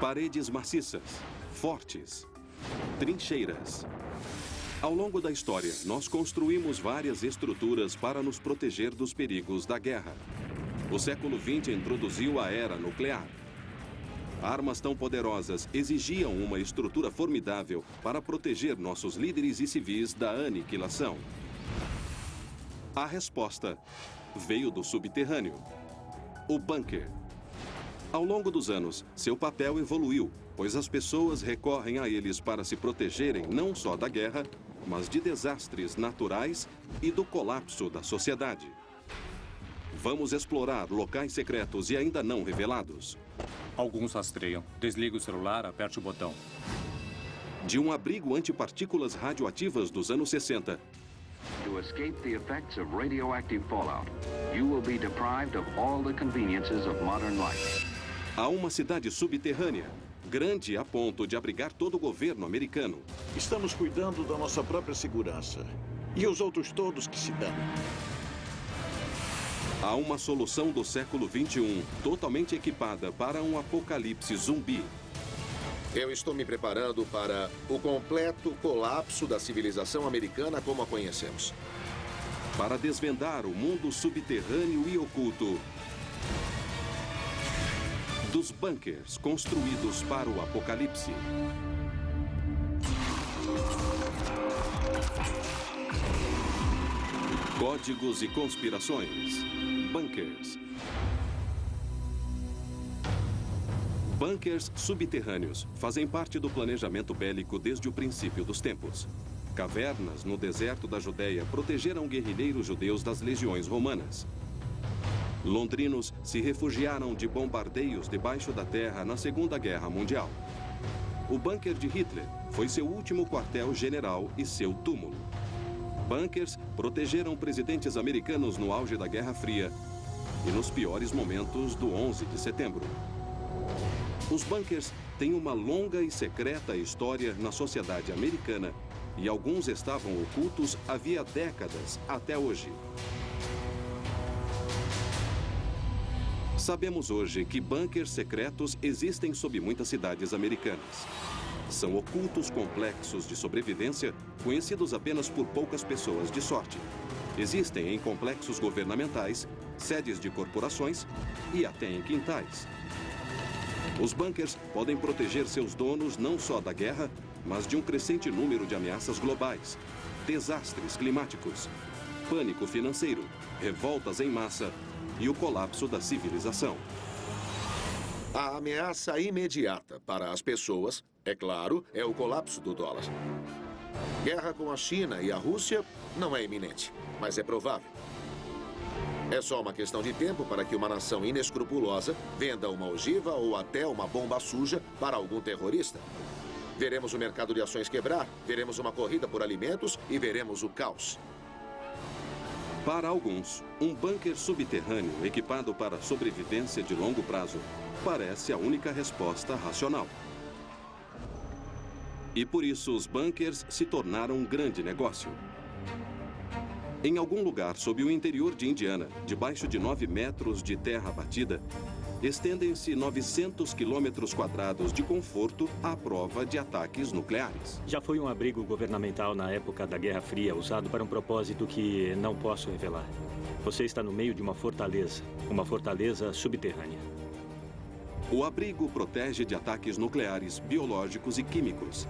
Paredes maciças, fortes, trincheiras. Ao longo da história, nós construímos várias estruturas para nos proteger dos perigos da guerra. O século XX introduziu a era nuclear. Armas tão poderosas exigiam uma estrutura formidável para proteger nossos líderes e civis da aniquilação. A resposta veio do subterrâneo, o bunker. Ao longo dos anos, seu papel evoluiu, pois as pessoas recorrem a eles para se protegerem não só da guerra, mas de desastres naturais e do colapso da sociedade. Vamos explorar locais secretos e ainda não revelados. Alguns rastreiam. Desligue o celular, aperte o botão. De um abrigo antipartículas radioativas dos anos 60. To escape the effects of radioactive fallout, you will be deprived of all the conveniences of modern life. Há uma cidade subterrânea, grande a ponto de abrigar todo o governo americano. Estamos cuidando da nossa própria segurança. E os outros todos que se dão. Há uma solução do século XXI, totalmente equipada para um apocalipse zumbi. Eu estou me preparando para o completo colapso da civilização americana como a conhecemos. Para desvendar o mundo subterrâneo e oculto dos bunkers construídos para o apocalipse. Códigos e conspirações. Bunkers. Bunkers subterrâneos fazem parte do planejamento bélico desde o princípio dos tempos. Cavernas no deserto da Judéia protegeram guerrilheiros judeus das legiões romanas. Londrinos se refugiaram de bombardeios debaixo da terra na Segunda Guerra Mundial. O bunker de Hitler foi seu último quartel-general e seu túmulo. Bunkers protegeram presidentes americanos no auge da Guerra Fria e nos piores momentos do 11 de setembro. Os bunkers têm uma longa e secreta história na sociedade americana e alguns estavam ocultos havia décadas até hoje. Sabemos hoje que bunkers secretos existem sob muitas cidades americanas. São ocultos complexos de sobrevivência conhecidos apenas por poucas pessoas de sorte. Existem em complexos governamentais, sedes de corporações e até em quintais. Os bunkers podem proteger seus donos não só da guerra, mas de um crescente número de ameaças globais, desastres climáticos, pânico financeiro, revoltas em massa e o colapso da civilização. A ameaça imediata para as pessoas, é claro, é o colapso do dólar. Guerra com a China e a Rússia não é iminente, mas é provável. É só uma questão de tempo para que uma nação inescrupulosa venda uma ogiva ou até uma bomba suja para algum terrorista. Veremos o mercado de ações quebrar, veremos uma corrida por alimentos e veremos o caos. Para alguns, um bunker subterrâneo equipado para sobrevivência de longo prazo parece a única resposta racional. E por isso os bunkers se tornaram um grande negócio. Em algum lugar sob o interior de Indiana, debaixo de 9 metros de terra batida, estendem-se 900 quilômetros quadrados de conforto à prova de ataques nucleares. Já foi um abrigo governamental na época da Guerra Fria, usado para um propósito que não posso revelar. Você está no meio de uma fortaleza subterrânea. O abrigo protege de ataques nucleares, biológicos e químicos.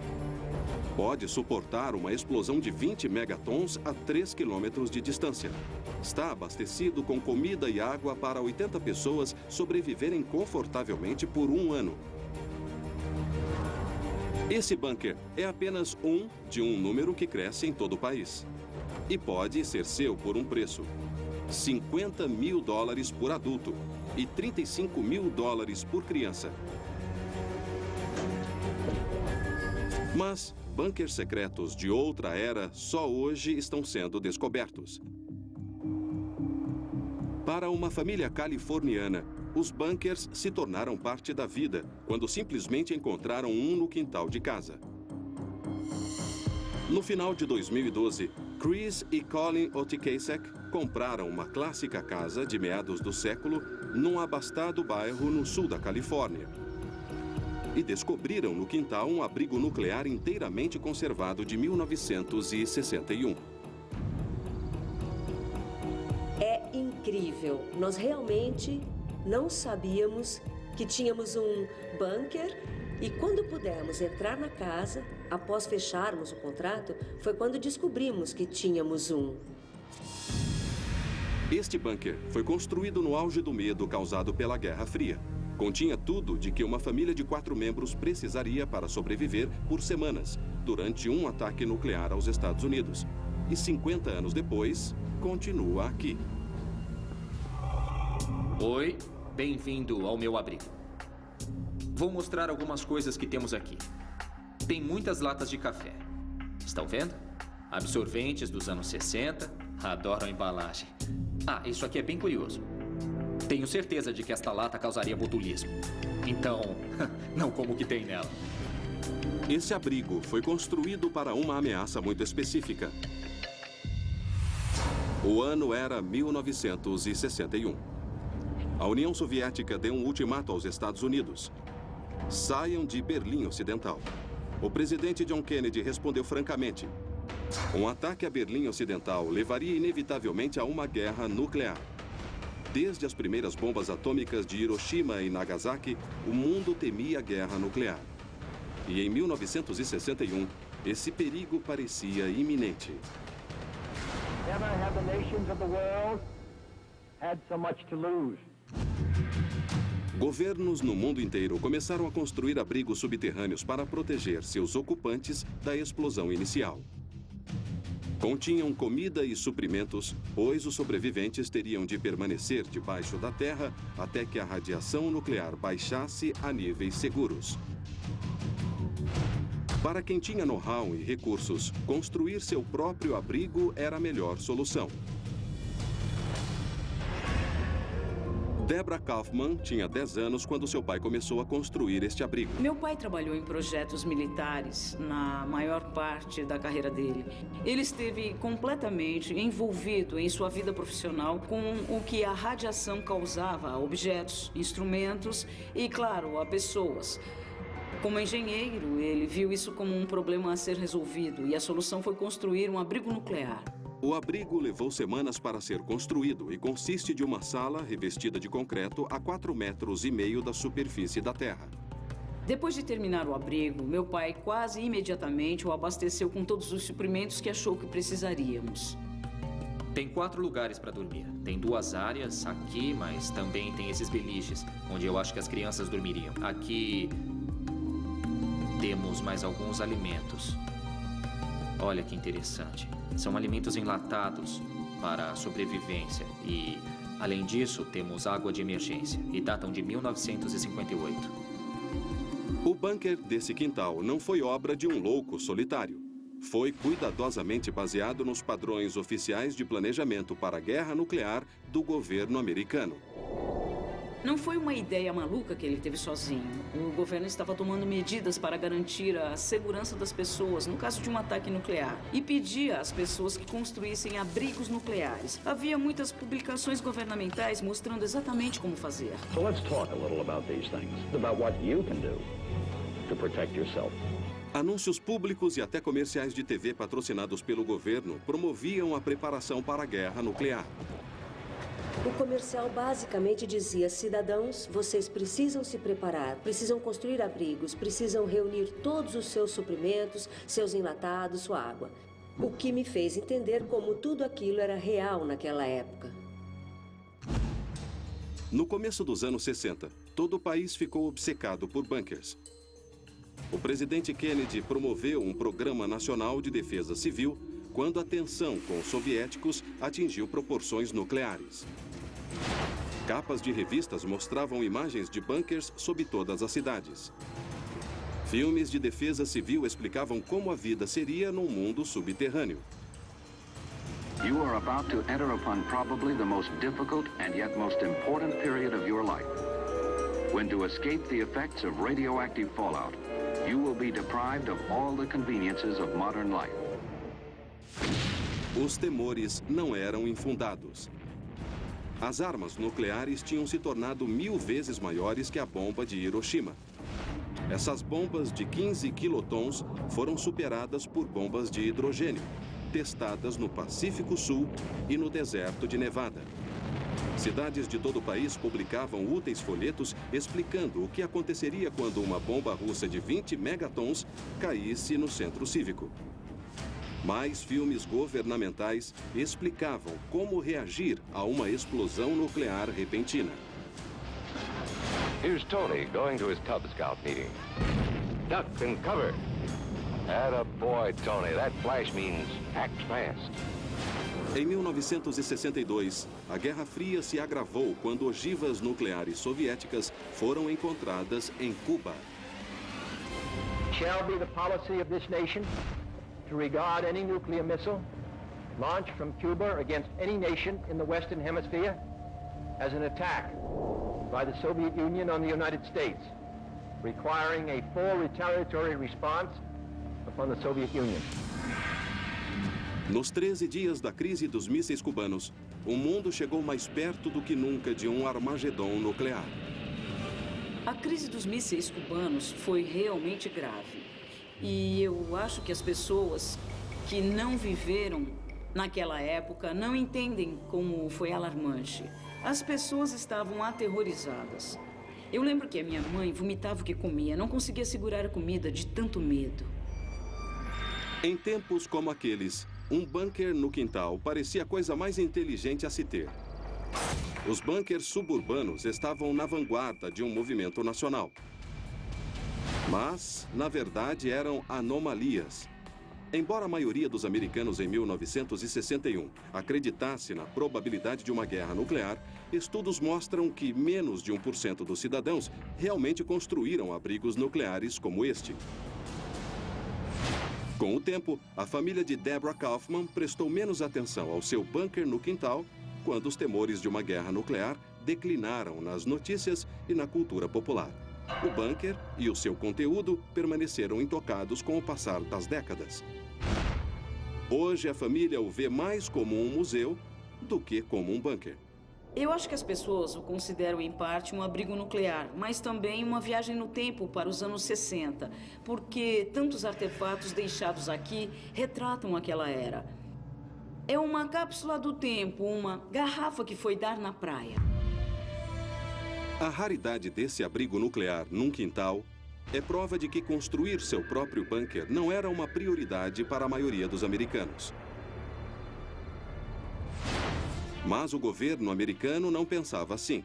Pode suportar uma explosão de 20 megatons a 3 quilômetros de distância. Está abastecido com comida e água para 80 pessoas sobreviverem confortavelmente por um ano. Esse bunker é apenas um de um número que cresce em todo o país. E pode ser seu por um preço: $50 mil por adulto e $35 mil por criança. Mas bunkers secretos de outra era só hoje estão sendo descobertos. Para uma família californiana, os bunkers se tornaram parte da vida quando simplesmente encontraram um no quintal de casa. No final de 2012, Chris e Colin Otikasek compraram uma clássica casa de meados do século num abastado bairro no sul da Califórnia. e descobriram no quintal um abrigo nuclear inteiramente conservado de 1961. É incrível. Nós realmente não sabíamos que tínhamos um bunker e quando pudemos entrar na casa, após fecharmos o contrato, foi quando descobrimos que tínhamos um. Este bunker foi construído no auge do medo causado pela Guerra Fria. Continha tudo de que uma família de 4 membros precisaria para sobreviver por semanas, durante um ataque nuclear aos Estados Unidos. E 50 anos depois, continua aqui. Oi, bem-vindo ao meu abrigo. Vou mostrar algumas coisas que temos aqui. Tem muitas latas de café. Estão vendo? Absorventes dos anos 60. Adoro a embalagem. Ah, isso aqui é bem curioso. Tenho certeza de que esta lata causaria botulismo. Então, não como o que tem nela. Esse abrigo foi construído para uma ameaça muito específica. O ano era 1961. A União Soviética deu um ultimato aos Estados Unidos. Saiam de Berlim Ocidental. O presidente John Kennedy respondeu francamente. Um ataque a Berlim Ocidental levaria inevitavelmente a uma guerra nuclear. Desde as primeiras bombas atômicas de Hiroshima e Nagasaki, o mundo temia a guerra nuclear. E em 1961, esse perigo parecia iminente. Never have the nations of the world had so much to lose. Governos no mundo inteiro começaram a construir abrigos subterrâneos para proteger seus ocupantes da explosão inicial. Continham comida e suprimentos, pois os sobreviventes teriam de permanecer debaixo da terra até que a radiação nuclear baixasse a níveis seguros. Para quem tinha know-how e recursos, construir seu próprio abrigo era a melhor solução. Deborah Kaufman tinha 10 anos quando seu pai começou a construir este abrigo. Meu pai trabalhou em projetos militares na maior parte da carreira dele. Ele esteve completamente envolvido em sua vida profissional com o que a radiação causava a objetos, instrumentos e, claro, a pessoas. Como engenheiro, ele viu isso como um problema a ser resolvido e a solução foi construir um abrigo nuclear. O abrigo levou semanas para ser construído e consiste de uma sala revestida de concreto a 4,5 metros da superfície da terra. Depois de terminar o abrigo, meu pai quase imediatamente o abasteceu com todos os suprimentos que achou que precisaríamos. Tem 4 lugares para dormir. Tem 2 áreas aqui, mas também tem esses beliches, onde eu acho que as crianças dormiriam. Aqui temos mais alguns alimentos. Olha que interessante. São alimentos enlatados para a sobrevivência e, além disso, temos água de emergência e datam de 1958. O bunker desse quintal não foi obra de um louco solitário. Foi cuidadosamente baseado nos padrões oficiais de planejamento para a guerra nuclear do governo americano. Não foi uma ideia maluca que ele teve sozinho. O governo estava tomando medidas para garantir a segurança das pessoas no caso de um ataque nuclear e pedia às pessoas que construíssem abrigos nucleares. Havia muitas publicações governamentais mostrando exatamente como fazer. So let's talk a little about these things, about what you can do to protect yourself. Anúncios públicos e até comerciais de TV patrocinados pelo governo promoviam a preparação para a guerra nuclear. O comercial basicamente dizia: cidadãos, vocês precisam se preparar, precisam construir abrigos, precisam reunir todos os seus suprimentos, seus enlatados, sua água. O que me fez entender como tudo aquilo era real naquela época. No começo dos anos 60, todo o país ficou obcecado por bunkers. O presidente Kennedy promoveu um programa nacional de defesa civil quando a tensão com os soviéticos atingiu proporções nucleares. Capas de revistas mostravam imagens de bunkers sob todas as cidades. Filmes de defesa civil explicavam como a vida seria num mundo subterrâneo. You are about to enter upon probably the most difficult and yet most important period of your life. When to escape the effects of radioactive fallout, you will be deprived of all the conveniences of modern life. Os temores não eram infundados. As armas nucleares tinham se tornado 1000 vezes maiores que a bomba de Hiroshima. Essas bombas de 15 quilotons foram superadas por bombas de hidrogênio, testadas no Pacífico Sul e no deserto de Nevada. Cidades de todo o país publicavam úteis folhetos explicando o que aconteceria quando uma bomba russa de 20 megatons caísse no centro cívico. Mais filmes governamentais explicavam como reagir a uma explosão nuclear repentina. Here's Tony going to his Cub Scout meeting. Duck and cover. Atta boy, Tony. That flash means act fast. Em 1962, a Guerra Fria se agravou quando ogivas nucleares soviéticas foram encontradas em Cuba. Shall be the policy of this nation to regard any nuclear missile launched from Cuba against any nation in the Western Hemisphere as an attack by the Soviet Union on the United States, requiring a full retaliatory response upon the Soviet Union. Nos 13 dias da crise dos mísseis cubanos, o mundo chegou mais perto do que nunca de um Armagedon nuclear. A crise dos mísseis cubanos foi realmente grave. E eu acho que as pessoas que não viveram naquela época não entendem como foi alarmante. As pessoas estavam aterrorizadas. Eu lembro que a minha mãe vomitava o que comia, não conseguia segurar a comida de tanto medo. Em tempos como aqueles, um bunker no quintal parecia a coisa mais inteligente a se ter. Os bunkers suburbanos estavam na vanguarda de um movimento nacional. Mas, na verdade, eram anomalias. Embora a maioria dos americanos em 1961 acreditasse na probabilidade de uma guerra nuclear, estudos mostram que menos de 1% dos cidadãos realmente construíram abrigos nucleares como este. Com o tempo, a família de Deborah Kaufman prestou menos atenção ao seu bunker no quintal quando os temores de uma guerra nuclear declinaram nas notícias e na cultura popular. O bunker e o seu conteúdo permaneceram intocados com o passar das décadas. Hoje, a família o vê mais como um museu do que como um bunker. Eu acho que as pessoas o consideram, em parte, um abrigo nuclear, mas também uma viagem no tempo para os anos 60, porque tantos artefatos deixados aqui retratam aquela era. É uma cápsula do tempo, uma garrafa que foi dar na praia. A raridade desse abrigo nuclear num quintal é prova de que construir seu próprio bunker não era uma prioridade para a maioria dos americanos. Mas o governo americano não pensava assim.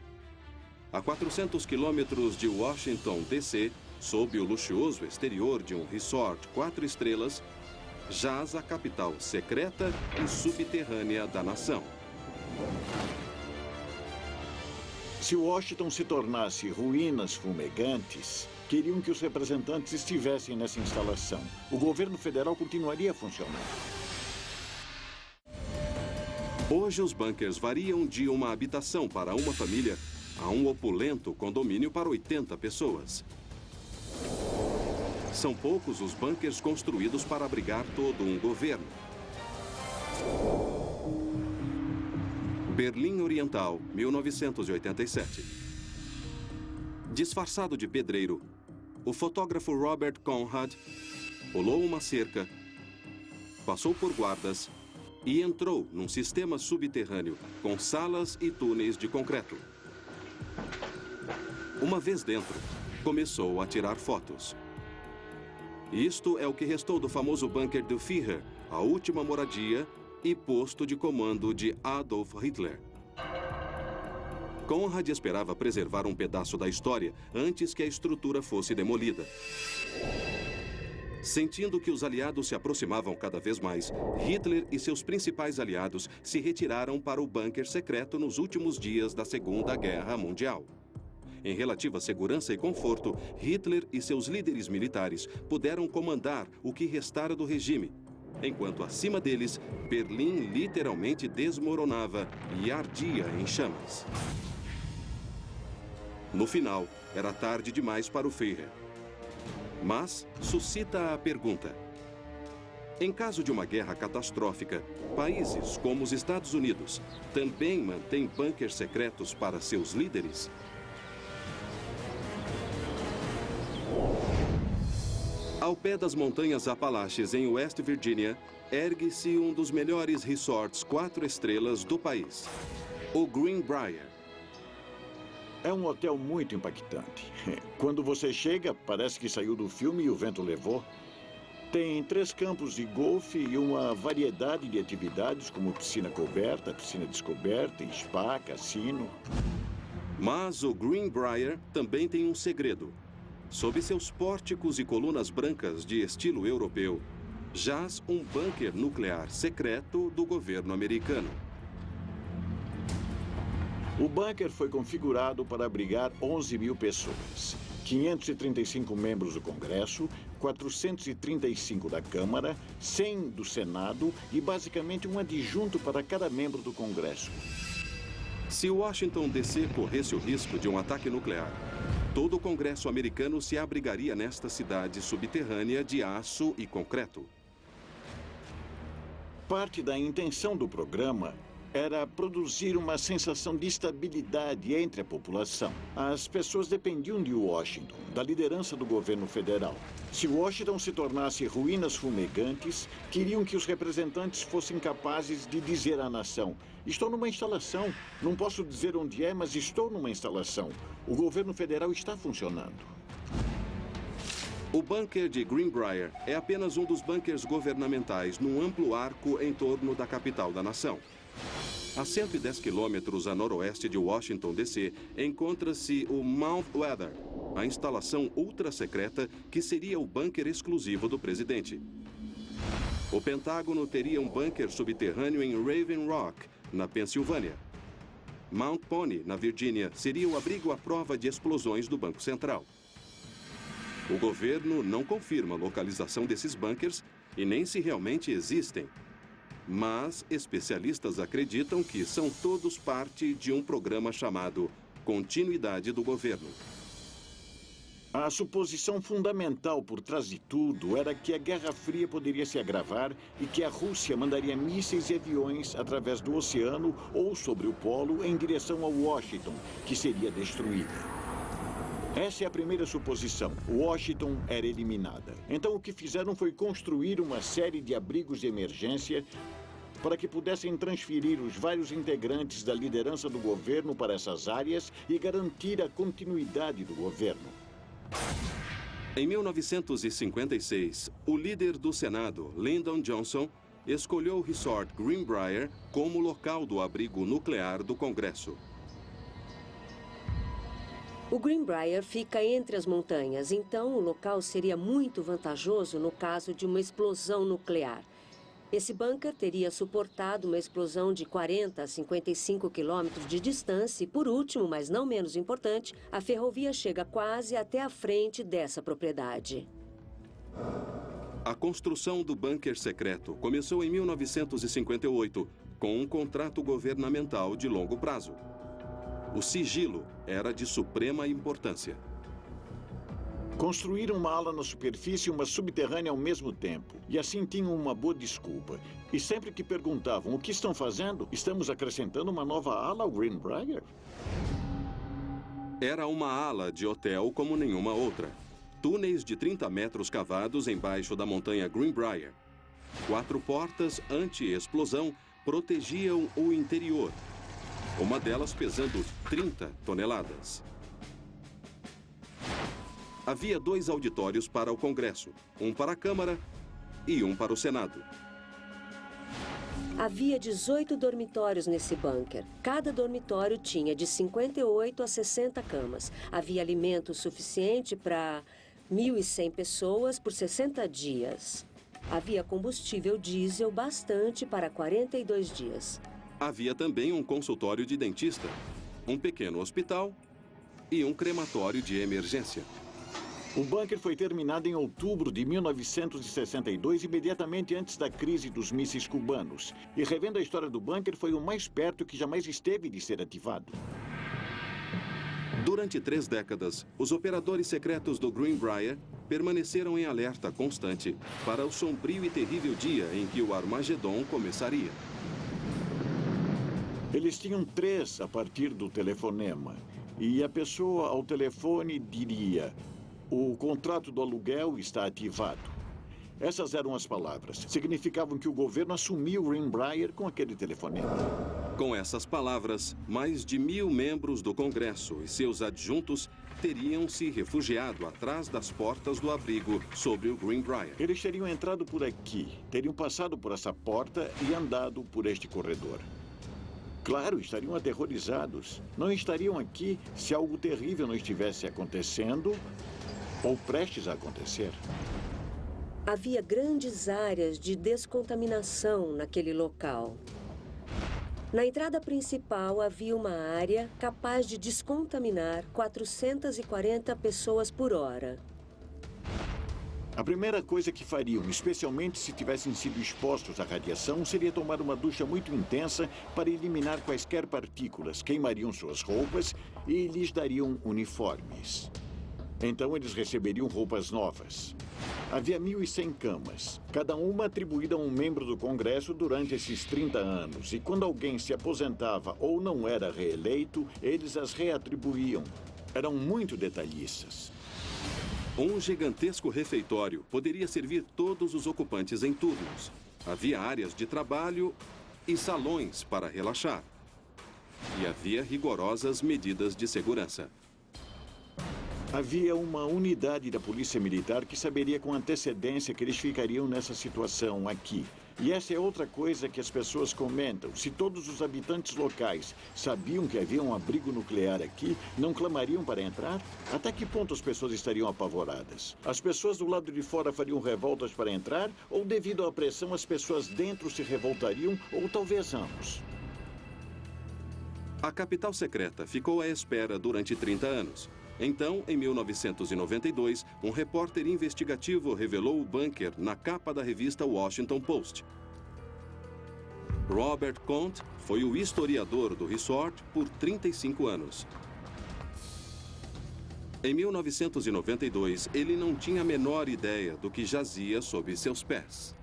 A 400 quilômetros de Washington, D.C., sob o luxuoso exterior de um resort 4 estrelas, jaz a capital secreta e subterrânea da nação. Se Washington se tornasse ruínas fumegantes, queriam que os representantes estivessem nessa instalação. O governo federal continuaria a funcionar. Hoje, os bunkers variam de uma habitação para uma família a um opulento condomínio para 80 pessoas. São poucos os bunkers construídos para abrigar todo um governo. Berlim Oriental, 1987. Disfarçado de pedreiro, o fotógrafo Robert Conrad pulou uma cerca, passou por guardas e entrou num sistema subterrâneo com salas e túneis de concreto. Uma vez dentro, começou a tirar fotos. Isto é o que restou do famoso bunker do Führer, a última moradia e posto de comando de Adolf Hitler. Conrad esperava preservar um pedaço da história antes que a estrutura fosse demolida. Sentindo que os aliados se aproximavam cada vez mais, Hitler e seus principais aliados se retiraram para o bunker secreto nos últimos dias da Segunda Guerra Mundial. Em relativa segurança e conforto, Hitler e seus líderes militares puderam comandar o que restara do regime, enquanto acima deles, Berlim literalmente desmoronava e ardia em chamas. No final, era tarde demais para o Führer. Mas suscita a pergunta: em caso de uma guerra catastrófica, países como os Estados Unidos também mantêm bunkers secretos para seus líderes? Ao pé das montanhas Apalaches, em West Virginia, ergue-se um dos melhores resorts 4 estrelas do país, o Greenbrier. É um hotel muito impactante. Quando você chega, parece que saiu do filme e o vento levou. Tem 3 campos de golfe e uma variedade de atividades, como piscina coberta, piscina descoberta, spa, cassino. Mas o Greenbrier também tem um segredo. Sob seus pórticos e colunas brancas de estilo europeu, jaz um bunker nuclear secreto do governo americano. O bunker foi configurado para abrigar 11 mil pessoas. 535 membros do Congresso, 435 da Câmara, 100 do Senado e basicamente um adjunto para cada membro do Congresso. Se Washington DC corresse o risco de um ataque nuclear, todo o Congresso americano se abrigaria nesta cidade subterrânea de aço e concreto. Parte da intenção do programa era produzir uma sensação de estabilidade entre a população. As pessoas dependiam de Washington, da liderança do governo federal. Se Washington se tornasse ruínas fumegantes, queriam que os representantes fossem capazes de dizer à nação: estou numa instalação, não posso dizer onde é, mas estou numa instalação. O governo federal está funcionando. O bunker de Greenbrier é apenas um dos bunkers governamentais num amplo arco em torno da capital da nação. A 110 quilômetros a noroeste de Washington, D.C., encontra-se o Mount Weather, a instalação ultra-secreta que seria o bunker exclusivo do presidente. O Pentágono teria um bunker subterrâneo em Raven Rock, na Pensilvânia. Mount Pony, na Virgínia, seria o abrigo à prova de explosões do Banco Central. O governo não confirma a localização desses bunkers e nem se realmente existem. Mas especialistas acreditam que são todos parte de um programa chamado Continuidade do Governo. A suposição fundamental por trás de tudo era que a Guerra Fria poderia se agravar e que a Rússia mandaria mísseis e aviões através do oceano ou sobre o polo em direção a Washington, que seria destruída. Essa é a primeira suposição. Washington era eliminada. Então o que fizeram foi construir uma série de abrigos de emergência para que pudessem transferir os vários integrantes da liderança do governo para essas áreas e garantir a continuidade do governo. Em 1956, o líder do Senado, Lyndon Johnson, escolheu o Resort Greenbrier como local do abrigo nuclear do Congresso. O Greenbrier fica entre as montanhas, então o local seria muito vantajoso no caso de uma explosão nuclear. Esse bunker teria suportado uma explosão de 40 a 55 quilômetros de distância e, por último, mas não menos importante, a ferrovia chega quase até a frente dessa propriedade. A construção do bunker secreto começou em 1958, com um contrato governamental de longo prazo. O sigilo era de suprema importância. Construíram uma ala na superfície e uma subterrânea ao mesmo tempo. E assim tinham uma boa desculpa. E sempre que perguntavam o que estão fazendo, estamos acrescentando uma nova ala ao Greenbrier? Era uma ala de hotel como nenhuma outra. Túneis de 30 metros cavados embaixo da montanha Greenbrier. 4 portas anti-explosão protegiam o interior. Uma delas pesando 30 toneladas. Havia 2 auditórios para o Congresso, um para a Câmara e um para o Senado. Havia 18 dormitórios nesse bunker. Cada dormitório tinha de 58 a 60 camas. Havia alimento suficiente para 1.100 pessoas por 60 dias. Havia combustível diesel bastante para 42 dias. Havia também um consultório de dentista, um pequeno hospital e um crematório de emergência. O bunker foi terminado em outubro de 1962, imediatamente antes da crise dos mísseis cubanos. E revendo a história do bunker, foi o mais perto que jamais esteve de ser ativado. Durante 3 décadas, os operadores secretos do Greenbrier permaneceram em alerta constante para o sombrio e terrível dia em que o Armagedon começaria. Eles tinham 3 a partir do telefonema. E a pessoa ao telefone diria: O contrato do aluguel está ativado. Essas eram as palavras. Significavam que o governo assumiu Greenbrier com aquele telefonema. Com essas palavras, mais de 1.000 membros do Congresso e seus adjuntos teriam se refugiado atrás das portas do abrigo sobre o Greenbrier. Eles teriam entrado por aqui, teriam passado por essa porta e andado por este corredor. Claro, estariam aterrorizados. Não estariam aqui se algo terrível não estivesse acontecendo ou prestes a acontecer. Havia grandes áreas de descontaminação naquele local. Na entrada principal havia uma área capaz de descontaminar 440 pessoas por hora. A primeira coisa que fariam, especialmente se tivessem sido expostos à radiação, seria tomar uma ducha muito intensa para eliminar quaisquer partículas, queimariam suas roupas e lhes dariam uniformes. Então eles receberiam roupas novas. Havia 1.100 camas, cada uma atribuída a um membro do Congresso durante esses 30 anos. E quando alguém se aposentava ou não era reeleito, eles as reatribuíam. Eram muito detalhistas. Um gigantesco refeitório poderia servir todos os ocupantes em turnos. Havia áreas de trabalho e salões para relaxar. E havia rigorosas medidas de segurança. Havia uma unidade da Polícia Militar que saberia com antecedência que eles ficariam nessa situação aqui. E essa é outra coisa que as pessoas comentam. Se todos os habitantes locais sabiam que havia um abrigo nuclear aqui, não clamariam para entrar? Até que ponto as pessoas estariam apavoradas? As pessoas do lado de fora fariam revoltas para entrar? Ou devido à pressão as pessoas dentro se revoltariam? Ou talvez ambos? A capital secreta ficou à espera durante 30 anos. Então, em 1992, um repórter investigativo revelou o bunker na capa da revista Washington Post. Robert Conte foi o historiador do resort por 35 anos. Em 1992, ele não tinha a menor ideia do que jazia sob seus pés.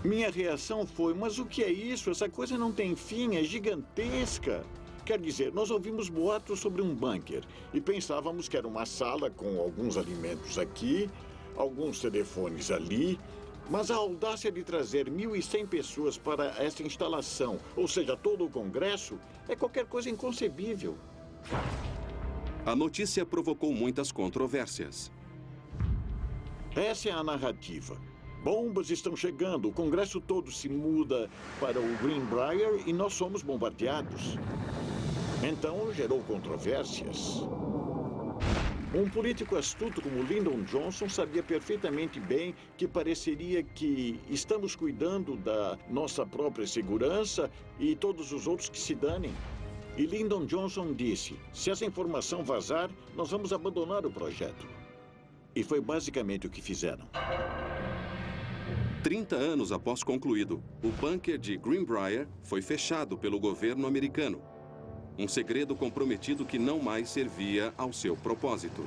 Minha reação foi, mas o que é isso? Essa coisa não tem fim, é gigantesca. Quer dizer, nós ouvimos boatos sobre um bunker e pensávamos que era uma sala com alguns alimentos aqui, alguns telefones ali, mas a audácia de trazer 1.100 pessoas para essa instalação, ou seja, todo o Congresso, é qualquer coisa inconcebível. A notícia provocou muitas controvérsias. Essa é a narrativa. Bombas estão chegando, o Congresso todo se muda para o Greenbrier e nós somos bombardeados. Então, gerou controvérsias. Um político astuto como Lyndon Johnson sabia perfeitamente bem que pareceria que estamos cuidando da nossa própria segurança e todos os outros que se danem. E Lyndon Johnson disse, se essa informação vazar, nós vamos abandonar o projeto. E foi basicamente o que fizeram. 30 anos após concluído, o bunker de Greenbrier foi fechado pelo governo americano. Um segredo comprometido que não mais servia ao seu propósito.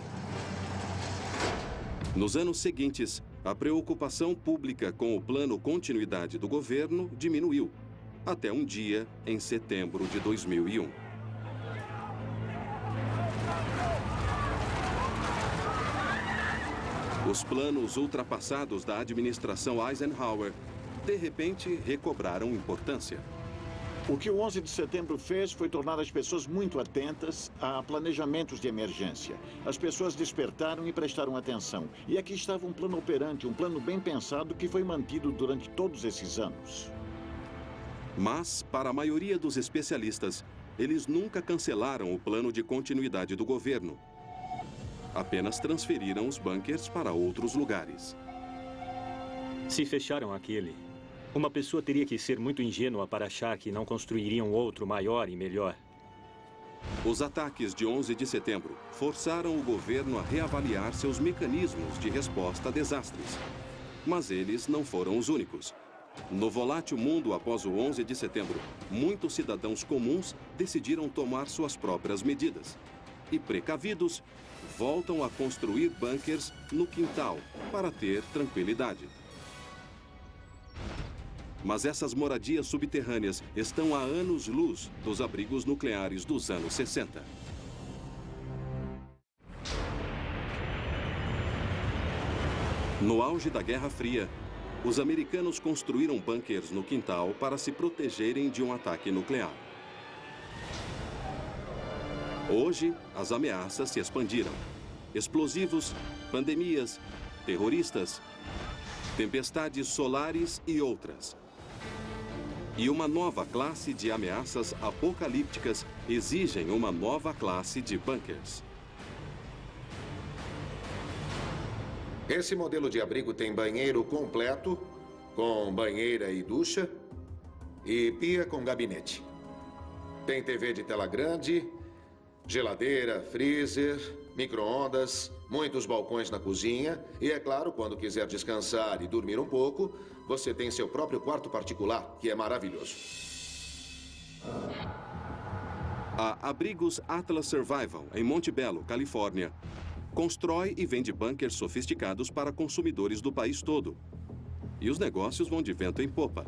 Nos anos seguintes, a preocupação pública com o plano continuidade do governo diminuiu, até um dia em setembro de 2001. Os planos ultrapassados da administração Eisenhower, de repente, recobraram importância. O que o 11 de setembro fez foi tornar as pessoas muito atentas a planejamentos de emergência. As pessoas despertaram e prestaram atenção. E aqui estava um plano operante, um plano bem pensado que foi mantido durante todos esses anos. Mas, para a maioria dos especialistas, eles nunca cancelaram o plano de continuidade do governo. Apenas transferiram os bunkers para outros lugares. Se fecharam aquele, uma pessoa teria que ser muito ingênua para achar que não construiriam outro maior e melhor. Os ataques de 11 de setembro forçaram o governo a reavaliar seus mecanismos de resposta a desastres. Mas eles não foram os únicos. No volátil mundo após o 11 de setembro, muitos cidadãos comuns decidiram tomar suas próprias medidas. E, precavidos, voltam a construir bunkers no quintal para ter tranquilidade. Mas essas moradias subterrâneas estão a anos-luz dos abrigos nucleares dos anos 60. No auge da Guerra Fria, os americanos construíram bunkers no quintal para se protegerem de um ataque nuclear. Hoje, as ameaças se expandiram. Explosivos, pandemias, terroristas, tempestades solares e outras. E uma nova classe de ameaças apocalípticas exigem uma nova classe de bunkers. Esse modelo de abrigo tem banheiro completo, com banheira e ducha, e pia com gabinete. Tem TV de tela grande, geladeira, freezer, micro-ondas, muitos balcões na cozinha e, é claro, quando quiser descansar e dormir um pouco, você tem seu próprio quarto particular, que é maravilhoso. A Abrigos Atlas Survival, em Montebello, Califórnia, constrói e vende bunkers sofisticados para consumidores do país todo. E os negócios vão de vento em popa.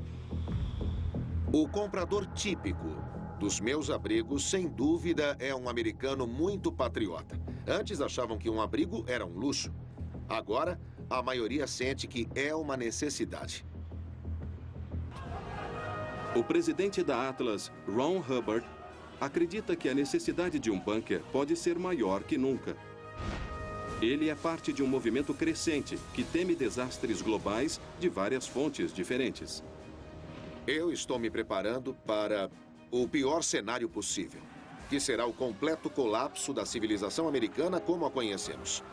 O comprador típico dos meus abrigos, sem dúvida, é um americano muito patriota. Antes achavam que um abrigo era um luxo. Agora, a maioria sente que é uma necessidade. O presidente da Atlas, Ron Hubbard, acredita que a necessidade de um bunker pode ser maior que nunca. Ele é parte de um movimento crescente que teme desastres globais de várias fontes diferentes. Eu estou me preparando para o pior cenário possível, que será o completo colapso da civilização americana como a conhecemos.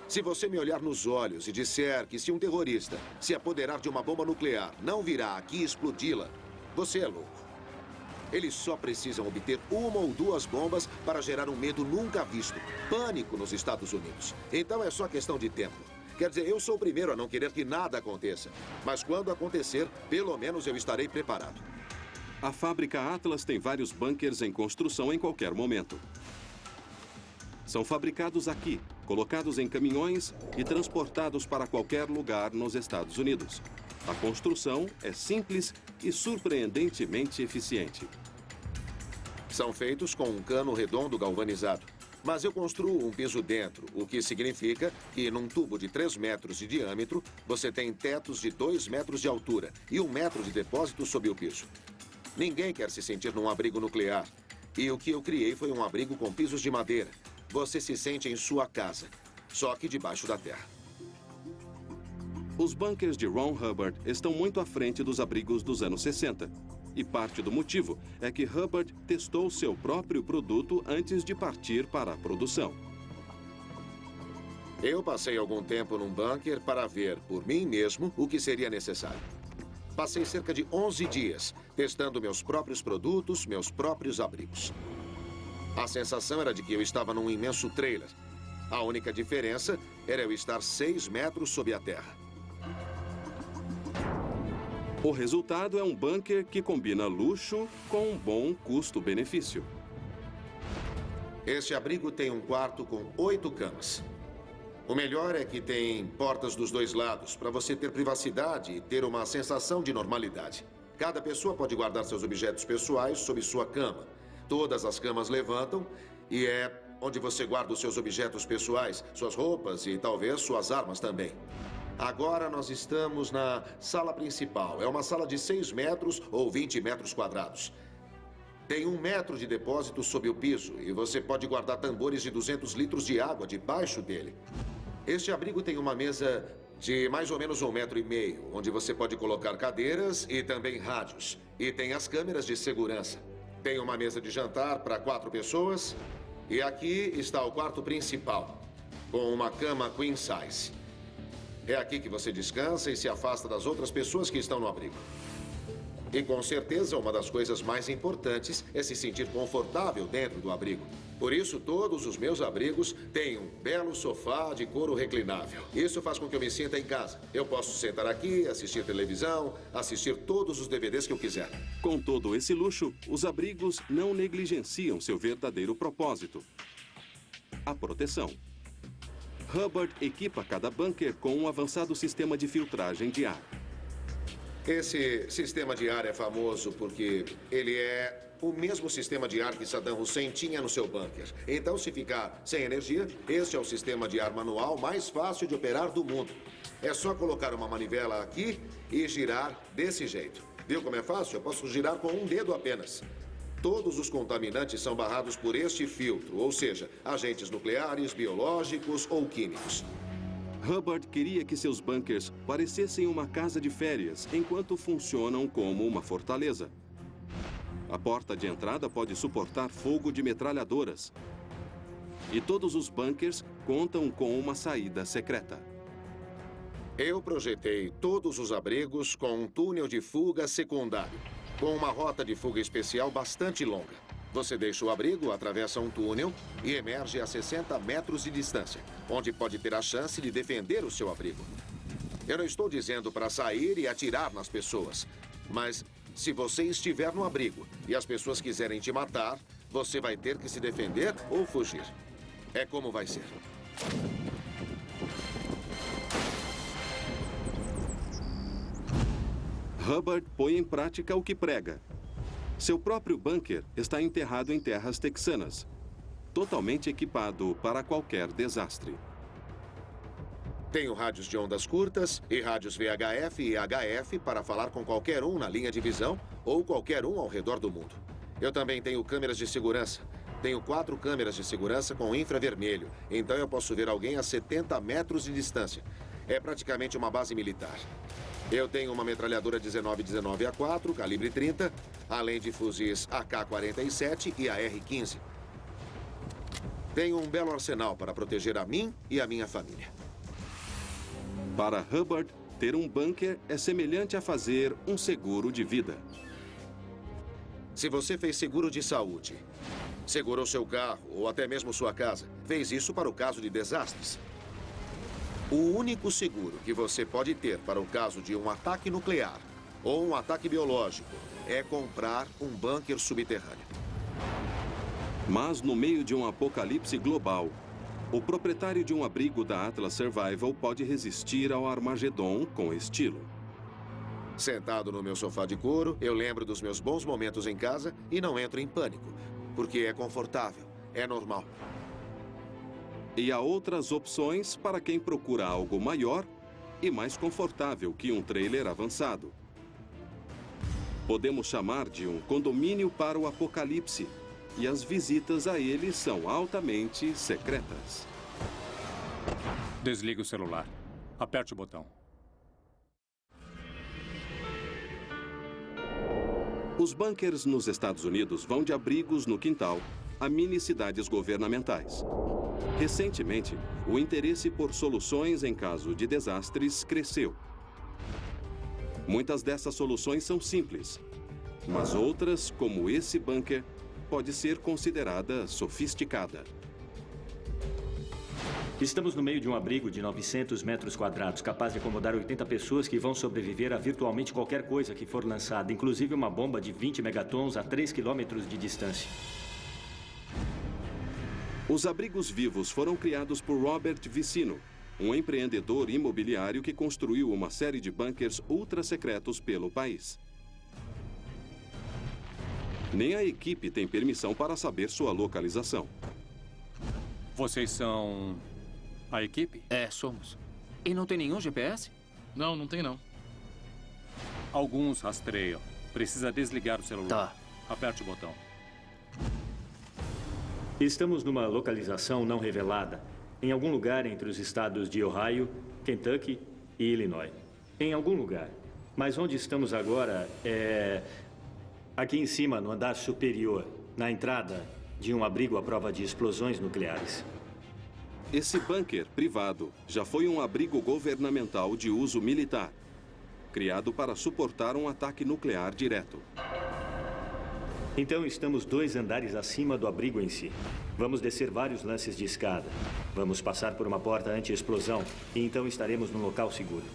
Se você me olhar nos olhos e disser que se um terrorista se apoderar de uma bomba nuclear não virá aqui explodi-la, você é louco. Eles só precisam obter uma ou duas bombas para gerar um medo nunca visto, pânico nos Estados Unidos. Então é só questão de tempo. Quer dizer, eu sou o primeiro a não querer que nada aconteça. Mas quando acontecer, pelo menos eu estarei preparado. A fábrica Atlas tem vários bunkers em construção em qualquer momento. São fabricados aqui, colocados em caminhões e transportados para qualquer lugar nos Estados Unidos. A construção é simples e surpreendentemente eficiente. São feitos com um cano redondo galvanizado. Mas eu construo um piso dentro, o que significa que num tubo de 3 metros de diâmetro, você tem tetos de 2 metros de altura e 1 metro de depósito sob o piso. Ninguém quer se sentir num abrigo nuclear. E o que eu criei foi um abrigo com pisos de madeira. Você se sente em sua casa, só que debaixo da terra. Os bunkers de Ron Hubbard estão muito à frente dos abrigos dos anos 60. E parte do motivo é que Hubbard testou seu próprio produto antes de partir para a produção. Eu passei algum tempo num bunker para ver, por mim mesmo, o que seria necessário. Passei cerca de 11 dias testando meus próprios produtos, meus próprios abrigos. A sensação era de que eu estava num imenso trailer. A única diferença era eu estar 6 metros sob a terra. O resultado é um bunker que combina luxo com um bom custo-benefício. Este abrigo tem um quarto com 8 camas. O melhor é que tem portas dos 2 lados, para você ter privacidade e ter uma sensação de normalidade. Cada pessoa pode guardar seus objetos pessoais sob sua cama. Todas as camas levantam e é onde você guarda os seus objetos pessoais, suas roupas e talvez suas armas também. Agora nós estamos na sala principal. É uma sala de 6 metros ou 20 metros quadrados. Tem 1 metro de depósito sob o piso e você pode guardar tambores de 200 litros de água debaixo dele. Este abrigo tem uma mesa de mais ou menos 1,5 metros, onde você pode colocar cadeiras e também rádios. E tem as câmeras de segurança. Tem uma mesa de jantar para 4 pessoas. E aqui está o quarto principal, com uma cama queen size. É aqui que você descansa e se afasta das outras pessoas que estão no abrigo. E com certeza, uma das coisas mais importantes é se sentir confortável dentro do abrigo. Por isso, todos os meus abrigos têm um belo sofá de couro reclinável. Isso faz com que eu me sinta em casa. Eu posso sentar aqui, assistir televisão, assistir todos os DVDs que eu quiser. Com todo esse luxo, os abrigos não negligenciam seu verdadeiro propósito: a proteção. Hubbard equipa cada bunker com um avançado sistema de filtragem de ar. Esse sistema de ar é famoso porque ele é o mesmo sistema de ar que Saddam Hussein tinha no seu bunker. Então, se ficar sem energia, este é o sistema de ar manual mais fácil de operar do mundo. É só colocar uma manivela aqui e girar desse jeito. Viu como é fácil? Eu posso girar com um dedo apenas. Todos os contaminantes são barrados por este filtro, ou seja, agentes nucleares, biológicos ou químicos. Hubbard queria que seus bunkers parecessem uma casa de férias, enquanto funcionam como uma fortaleza. A porta de entrada pode suportar fogo de metralhadoras. E todos os bunkers contam com uma saída secreta. Eu projetei todos os abrigos com um túnel de fuga secundário, com uma rota de fuga especial bastante longa. Você deixa o abrigo, atravessa um túnel e emerge a 60 metros de distância, onde pode ter a chance de defender o seu abrigo. Eu não estou dizendo para sair e atirar nas pessoas, mas se você estiver no abrigo e as pessoas quiserem te matar, você vai ter que se defender ou fugir. É como vai ser. Hubbard põe em prática o que prega. Seu próprio bunker está enterrado em terras texanas, totalmente equipado para qualquer desastre. Tenho rádios de ondas curtas e rádios VHF e HF para falar com qualquer um na linha de visão ou qualquer um ao redor do mundo. Eu também tenho câmeras de segurança. Tenho 4 câmeras de segurança com infravermelho, então eu posso ver alguém a 70 metros de distância. É praticamente uma base militar. Eu tenho uma metralhadora 19-19A4, calibre 30, além de fuzis AK-47 e AR-15. Tenho um belo arsenal para proteger a mim e a minha família. Para Hubbard, ter um bunker é semelhante a fazer um seguro de vida. Se você fez seguro de saúde, segurou seu carro ou até mesmo sua casa, fez isso para o caso de desastres. O único seguro que você pode ter para o caso de um ataque nuclear ou um ataque biológico é comprar um bunker subterrâneo. Mas no meio de um apocalipse global, o proprietário de um abrigo da Atlas Survival pode resistir ao Armagedon com estilo. Sentado no meu sofá de couro, eu lembro dos meus bons momentos em casa e não entro em pânico, porque é confortável, é normal. E há outras opções para quem procura algo maior e mais confortável que um trailer avançado. Podemos chamar de um condomínio para o apocalipse, e as visitas a ele são altamente secretas. Desligue o celular. Aperte o botão. Os bunkers nos Estados Unidos vão de abrigos no quintal a mini-cidades governamentais. Recentemente, o interesse por soluções em caso de desastres cresceu. Muitas dessas soluções são simples, mas outras, como esse bunker, pode ser considerada sofisticada. Estamos no meio de um abrigo de 900 metros quadrados, capaz de acomodar 80 pessoas que vão sobreviver a virtualmente qualquer coisa que for lançada, inclusive uma bomba de 20 megatons a 3 quilômetros de distância. Os abrigos vivos foram criados por Robert Vicino, um empreendedor imobiliário que construiu uma série de bunkers ultra-secretos pelo país. Nem a equipe tem permissão para saber sua localização. Vocês são a equipe? É, somos. E não tem nenhum GPS? Não, não tem não. Alguns rastreiam. Precisa desligar o celular. Tá. Aperte o botão. Estamos numa localização não revelada, em algum lugar entre os estados de Ohio, Kentucky e Illinois. Em algum lugar. Mas onde estamos agora é aqui em cima, no andar superior, na entrada de um abrigo à prova de explosões nucleares. Esse bunker privado já foi um abrigo governamental de uso militar, criado para suportar um ataque nuclear direto. Então estamos 2 andares acima do abrigo em si. Vamos descer vários lances de escada. Vamos passar por uma porta anti-explosão e então estaremos num local seguro.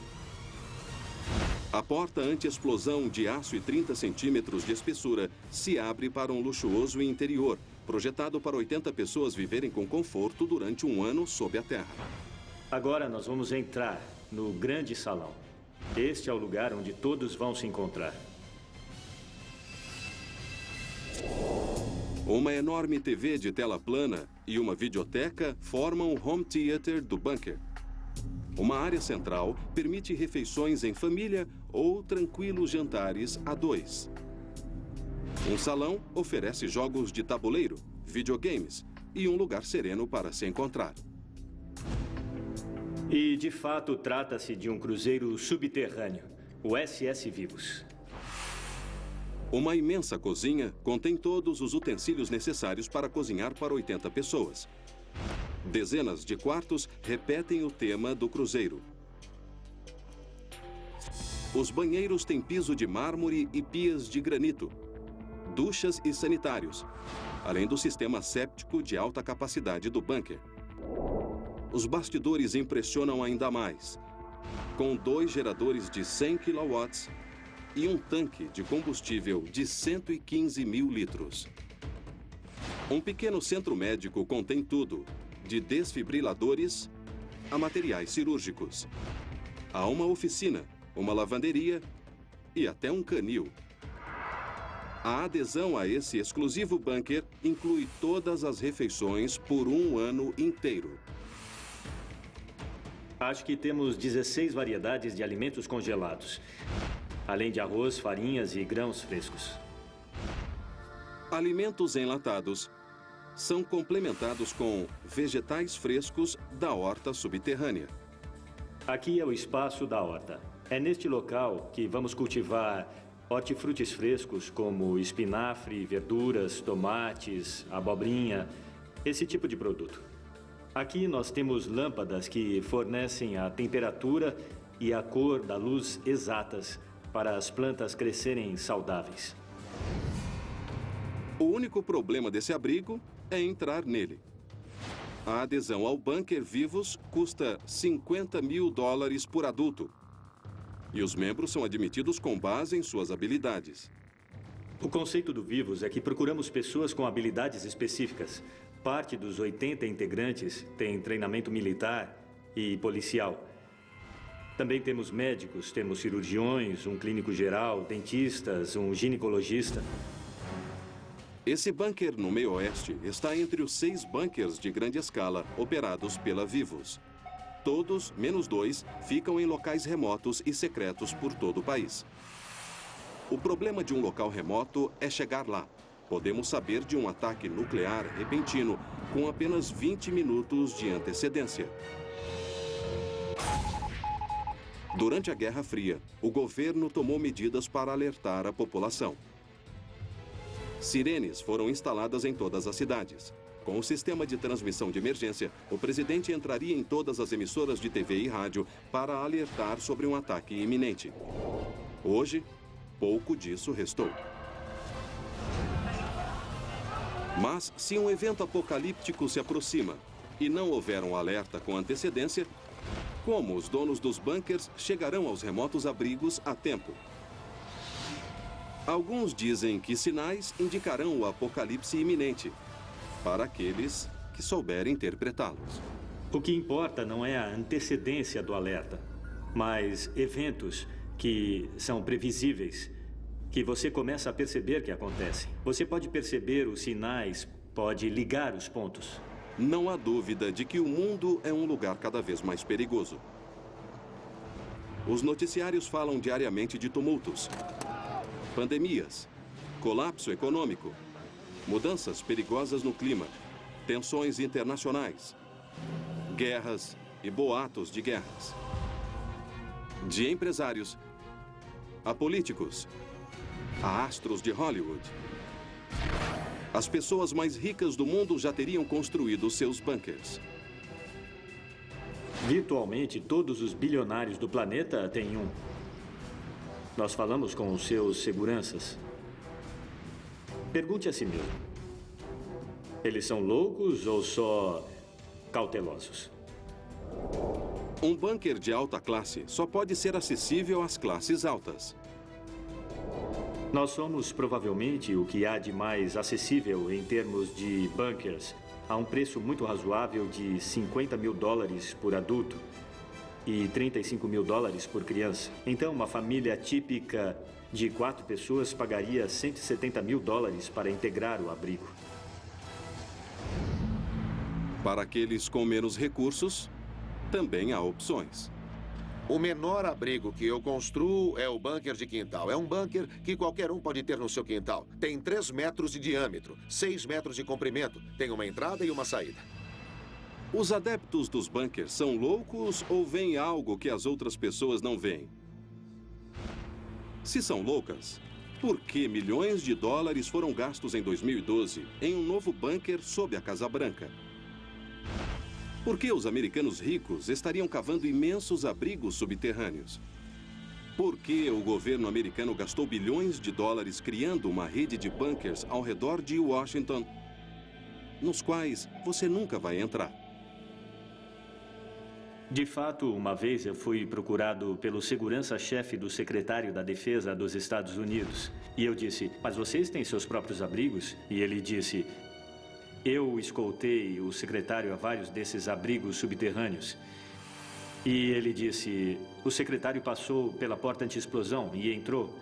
A porta anti-explosão de aço e 30 centímetros de espessura se abre para um luxuoso interior, projetado para 80 pessoas viverem com conforto durante um ano sob a terra. Agora nós vamos entrar no grande salão. Este é o lugar onde todos vão se encontrar. Uma enorme TV de tela plana e uma videoteca formam o home theater do bunker. Uma área central permite refeições em família ou tranquilos jantares a dois. Um salão oferece jogos de tabuleiro, videogames e um lugar sereno para se encontrar. E, de fato, trata-se de um cruzeiro subterrâneo, o SS Vivos. Uma imensa cozinha contém todos os utensílios necessários para cozinhar para 80 pessoas. Dezenas de quartos repetem o tema do cruzeiro. Os banheiros têm piso de mármore e pias de granito, duchas e sanitários, além do sistema séptico de alta capacidade do bunker. Os bastidores impressionam ainda mais, com 2 geradores de 100 kW e um tanque de combustível de 115 mil litros. Um pequeno centro médico contém tudo, de desfibriladores a materiais cirúrgicos. Há uma oficina, uma lavanderia e até um canil. A adesão a esse exclusivo bunker inclui todas as refeições por um ano inteiro. Acho que temos 16 variedades de alimentos congelados, além de arroz, farinhas e grãos frescos. Alimentos enlatados são complementados com vegetais frescos da horta subterrânea. Aqui é o espaço da horta. É neste local que vamos cultivar hortifrutis frescos como espinafre, verduras, tomates, abobrinha, esse tipo de produto. Aqui nós temos lâmpadas que fornecem a temperatura e a cor da luz exatas para as plantas crescerem saudáveis. O único problema desse abrigo é entrar nele. A adesão ao bunker Vivos custa $50 mil por adulto. E os membros são admitidos com base em suas habilidades. O conceito do Vivos é que procuramos pessoas com habilidades específicas. Parte dos 80 integrantes tem treinamento militar e policial. Também temos médicos, temos cirurgiões, um clínico geral, dentistas, um ginecologista. Esse bunker no meio oeste está entre os 6 bunkers de grande escala operados pela Vivos. Todos, menos 2, ficam em locais remotos e secretos por todo o país. O problema de um local remoto é chegar lá. Podemos saber de um ataque nuclear repentino com apenas 20 minutos de antecedência. Durante a Guerra Fria, o governo tomou medidas para alertar a população. Sirenes foram instaladas em todas as cidades. Com o sistema de transmissão de emergência, o presidente entraria em todas as emissoras de TV e rádio para alertar sobre um ataque iminente. Hoje, pouco disso restou. Mas, se um evento apocalíptico se aproxima e não houver um alerta com antecedência, como os donos dos bunkers chegarão aos remotos abrigos a tempo? Alguns dizem que sinais indicarão o apocalipse iminente, para aqueles que souberem interpretá-los. O que importa não é a antecedência do alerta, mas eventos que são previsíveis, que você começa a perceber que acontecem. Você pode perceber os sinais, pode ligar os pontos. Não há dúvida de que o mundo é um lugar cada vez mais perigoso. Os noticiários falam diariamente de tumultos, pandemias, colapso econômico, mudanças perigosas no clima, tensões internacionais, guerras e boatos de guerras. De empresários a políticos, a astros de Hollywood. As pessoas mais ricas do mundo já teriam construído seus bunkers. Virtualmente, todos os bilionários do planeta têm um. Nós falamos com os seus seguranças. Pergunte a si mesmo. Eles são loucos ou só cautelosos? Um bunker de alta classe só pode ser acessível às classes altas. Nós somos provavelmente o que há de mais acessível em termos de bunkers, a um preço muito razoável de $50 mil por adulto e $35 mil por criança. Então, uma família típica de 4 pessoas pagaria $170 mil para integrar o abrigo. Para aqueles com menos recursos, também há opções. O menor abrigo que eu construo é o bunker de quintal. É um bunker que qualquer um pode ter no seu quintal. Tem 3 metros de diâmetro, 6 metros de comprimento. Tem uma entrada e uma saída. Os adeptos dos bunkers são loucos ou veem algo que as outras pessoas não veem? Se são loucas, por que milhões de dólares foram gastos em 2012 em um novo bunker sob a Casa Branca? Por que os americanos ricos estariam cavando imensos abrigos subterrâneos? Por que o governo americano gastou bilhões de dólares criando uma rede de bunkers ao redor de Washington, nos quais você nunca vai entrar? De fato, uma vez eu fui procurado pelo segurança-chefe do secretário da Defesa dos Estados Unidos. E eu disse, mas vocês têm seus próprios abrigos? E ele disse, eu escoltei o secretário a vários desses abrigos subterrâneos. E ele disse, o secretário passou pela porta anti-explosão e entrou.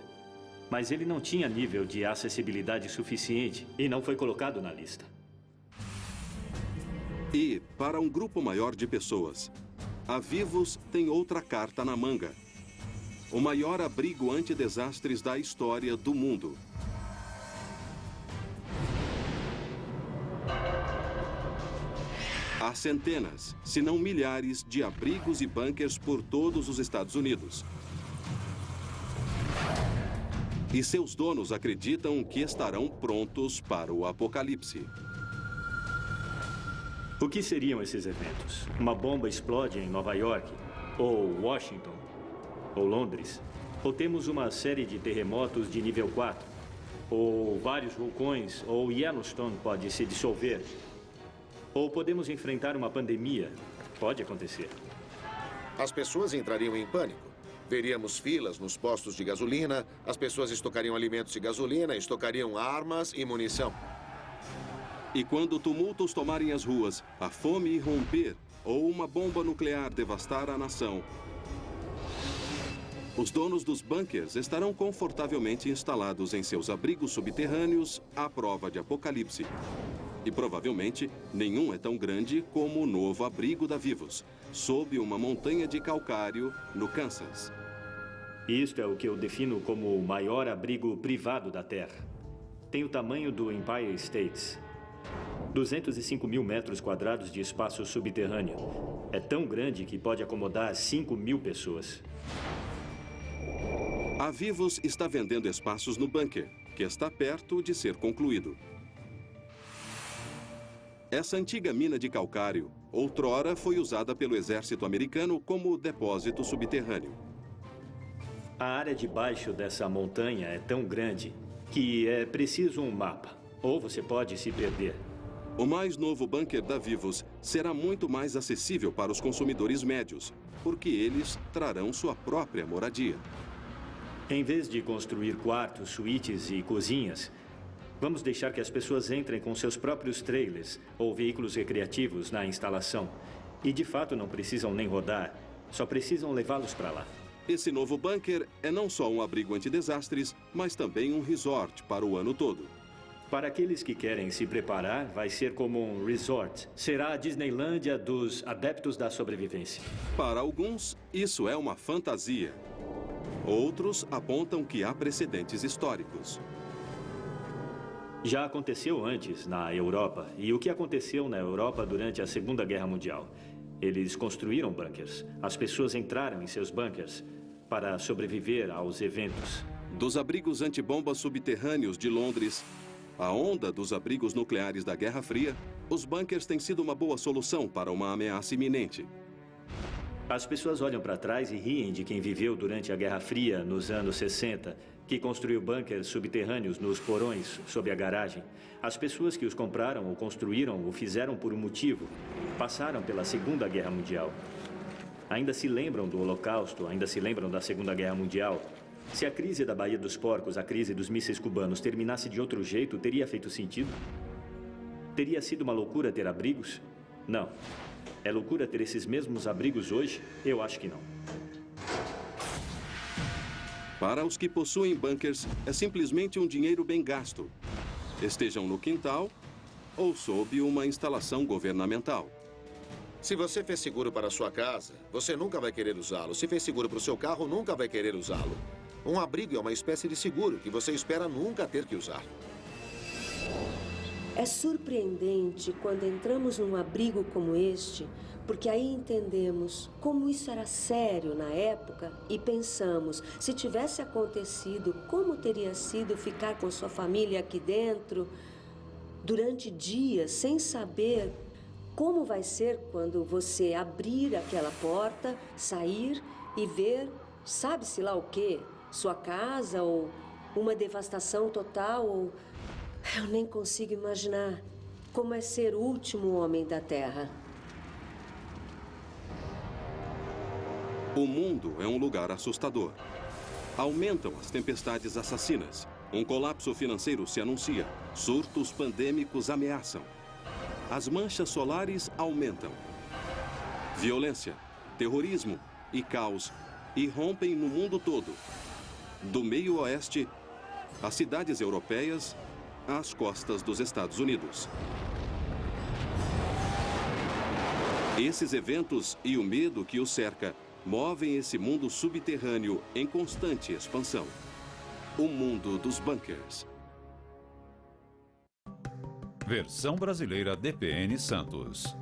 Mas ele não tinha nível de acessibilidade suficiente e não foi colocado na lista. E, para um grupo maior de pessoas, a Vivos tem outra carta na manga. O maior abrigo antidesastres da história do mundo. Há centenas, se não milhares, de abrigos e bunkers por todos os Estados Unidos. E seus donos acreditam que estarão prontos para o apocalipse. O que seriam esses eventos? Uma bomba explode em Nova York, ou Washington, ou Londres? Ou temos uma série de terremotos de nível 4? Ou vários vulcões, ou Yellowstone pode se dissolver? Ou podemos enfrentar uma pandemia? Pode acontecer. As pessoas entrariam em pânico. Veríamos filas nos postos de gasolina, as pessoas estocariam alimentos e gasolina, estocariam armas e munição. E quando tumultos tomarem as ruas, a fome irromper ou uma bomba nuclear devastar a nação, os donos dos bunkers estarão confortavelmente instalados em seus abrigos subterrâneos à prova de apocalipse. E provavelmente nenhum é tão grande como o novo abrigo da Vivos, sob uma montanha de calcário no Kansas. Isto é o que eu defino como o maior abrigo privado da Terra. Tem o tamanho do Empire State. 205 mil metros quadrados de espaço subterrâneo. É tão grande que pode acomodar 5 mil pessoas. A Vivos está vendendo espaços no bunker, que está perto de ser concluído. Essa antiga mina de calcário, outrora foi usada pelo exército americano como depósito subterrâneo. A área debaixo dessa montanha é tão grande que é preciso um mapa, ou você pode se perder. O mais novo bunker da Vivos será muito mais acessível para os consumidores médios, porque eles trarão sua própria moradia. Em vez de construir quartos, suítes e cozinhas, vamos deixar que as pessoas entrem com seus próprios trailers ou veículos recreativos na instalação. E de fato não precisam nem rodar, só precisam levá-los para lá. Esse novo bunker é não só um abrigo antidesastres, mas também um resort para o ano todo. Para aqueles que querem se preparar, vai ser como um resort. Será a Disneylândia dos adeptos da sobrevivência. Para alguns, isso é uma fantasia. Outros apontam que há precedentes históricos. Já aconteceu antes na Europa. E o que aconteceu na Europa durante a Segunda Guerra Mundial? Eles construíram bunkers. As pessoas entraram em seus bunkers para sobreviver aos eventos. Dos abrigos antibombas subterrâneos de Londres, a onda dos abrigos nucleares da Guerra Fria, os bunkers têm sido uma boa solução para uma ameaça iminente. As pessoas olham para trás e riem de quem viveu durante a Guerra Fria nos anos 60, que construiu bunkers subterrâneos nos porões sob a garagem. As pessoas que os compraram ou construíram o fizeram por um motivo. Passaram pela Segunda Guerra Mundial. Ainda se lembram do Holocausto, ainda se lembram da Segunda Guerra Mundial. Se a crise da Baía dos Porcos, a crise dos mísseis cubanos, terminasse de outro jeito, teria feito sentido? Teria sido uma loucura ter abrigos? Não. É loucura ter esses mesmos abrigos hoje? Eu acho que não. Para os que possuem bunkers, é simplesmente um dinheiro bem gasto. Estejam no quintal ou sob uma instalação governamental. Se você fez seguro para a sua casa, você nunca vai querer usá-lo. Se fez seguro para o seu carro, nunca vai querer usá-lo. Um abrigo é uma espécie de seguro que você espera nunca ter que usar. É surpreendente quando entramos num abrigo como este, porque aí entendemos como isso era sério na época e pensamos, se tivesse acontecido, como teria sido ficar com sua família aqui dentro durante dias sem saber como vai ser quando você abrir aquela porta, sair e ver, sabe-se lá o quê? Sua casa ou uma devastação total ou... Eu nem consigo imaginar como é ser o último homem da Terra. O mundo é um lugar assustador. Aumentam as tempestades assassinas. Um colapso financeiro se anuncia. Surtos pandêmicos ameaçam. As manchas solares aumentam. Violência, terrorismo e caos irrompem no mundo todo. Do meio oeste, às cidades europeias, às costas dos Estados Unidos. Esses eventos e o medo que os cerca movem esse mundo subterrâneo em constante expansão. O mundo dos bunkers. Versão brasileira DPN Santos.